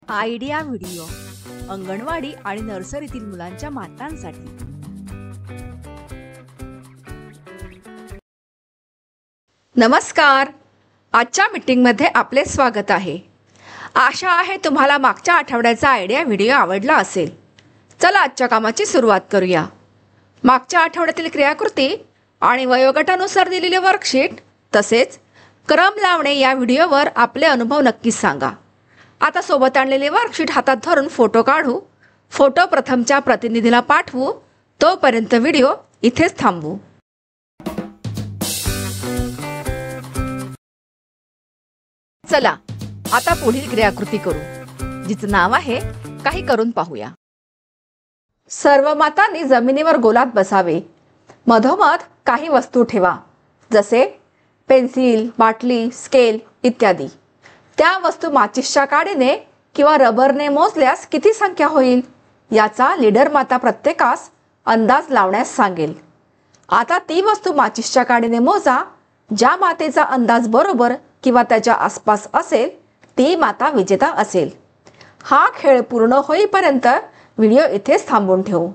Idea video anganwadi आणि नर्सरीतील मुलांच्या मातांसाठी। नमस्कार, आजच्या मीटिंगमध्ये आपले स्वागत आहे। आशा आहे तुम्हाला मागच्या आठवड्याचा आयडिया व्हिडिओ आवडला असेल। चला आजच्या कामाची सुरुवात करूया। मागच्या आठवड्यातील क्रियाकृती आणि वयोगटानुसार दिलेले वर्कशीट तसेच क्रम लावणे या व्हिडिओवर आपले अनुभव नक्कीच सांगा। आता सोबत आणलेले वर्कशीट हातात धरून फोटो काढू। फोटो प्रथमच्या प्रतिनिधीला पाठवू। तोपर्यंत व्हिडिओ इथेच थांबवू। चला आता पुढील क्रियाकृती करू, जिचं नाव आहे काही करून पाहूया। सर्व मातांनी जमिनीवर गोलात बसावे। मधोमध काही वस्तू ठेवा, जसे पेन्सिल, बाटली, स्केल इत्यादी। त्या वस्तू माचिसच्या काडीने किंवा रबरने मोजल्यास किती संख्या होईल याचा लीडर माता प्रत्येकास अंदाज लावण्यास सांगेल। आता ती वस्तू माचिसच्या काडीने मोजा। ज्या मातेचा अंदाज बरोबर किंवा त्याच्या आसपास असेल ती माता विजेता असेल। हा खेळ पूर्ण होईपर्यंत व्हिडिओ इथेच थांबवून ठेवू।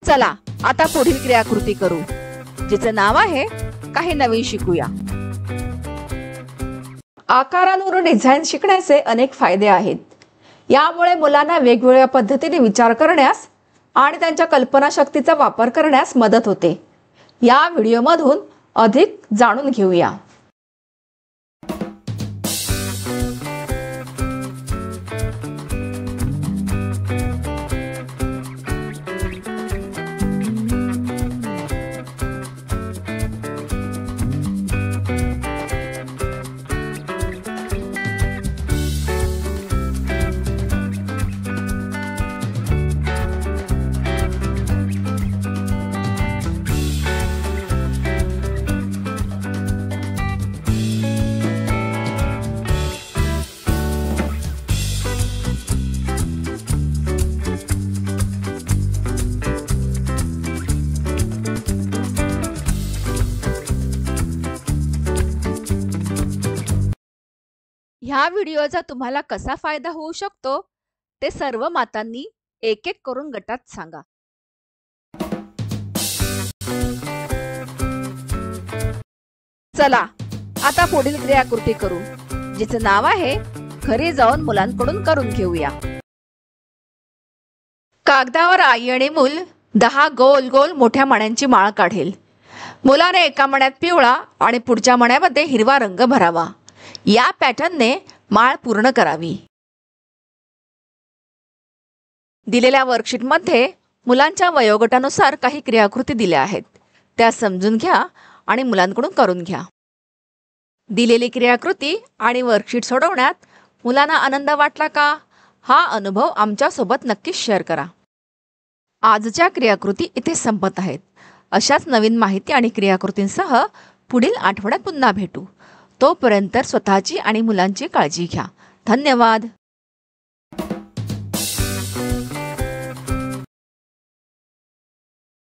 चला आता पुढील क्रियाकृती करू, जिचं नाव आहे काही नवीन शिकूया। आकारांवरून डिझाईन शिकण्याचे अनेक फायदे आहेत। यामुळे मुलांना वेगवेगळ्या पद्धतीने विचार करण्यास आणि त्यांच्या कल्पनाशक्तीचा वापर करण्यास मदत होते। या व्हिडिओमधून अधिक जाणून घेऊया। ह्या व्हिडिओचा तुम्हाला कसा फायदा होऊ शकतो ते सर्व मातांनी एक एक करून गटात सांगा। चला आता पुढील क्रियाकृती करू, जिचं नाव आहे घरी जाऊन मुलांकडून करून घेऊया। कागदावर आई आणि मूल 10 गोल गोल मोठ्या मण्यांची माळ काढेल। मुलाने एका मण्यात पिवळा आणि पुढच्या मण्यामध्ये हिरवा रंग भरावा। या पॅटर्नने माळ पूर्ण करावी। दिलेल्या वर्कशीटमध्ये मुलांच्या वयोगटानुसार काही क्रियाकृती दिल्या आहेत, त्या समजून घ्या आणि मुलांकडून करून घ्या। दिलेली क्रियाकृती आणि वर्कशीट सोडवण्यात मुलांना आनंद वाटला का? हा अनुभव आमच्यासोबत नक्कीच शेअर करा। आजच्या क्रियाकृती इथे संपत आहेत। अशाच नवीन माहिती आणि क्रियाकृतींसह पुढील आठवड्यात पुन्हा भेटू। तोपर्यंत स्वतःची आणि मुलांची काळजी घ्या। धन्यवाद।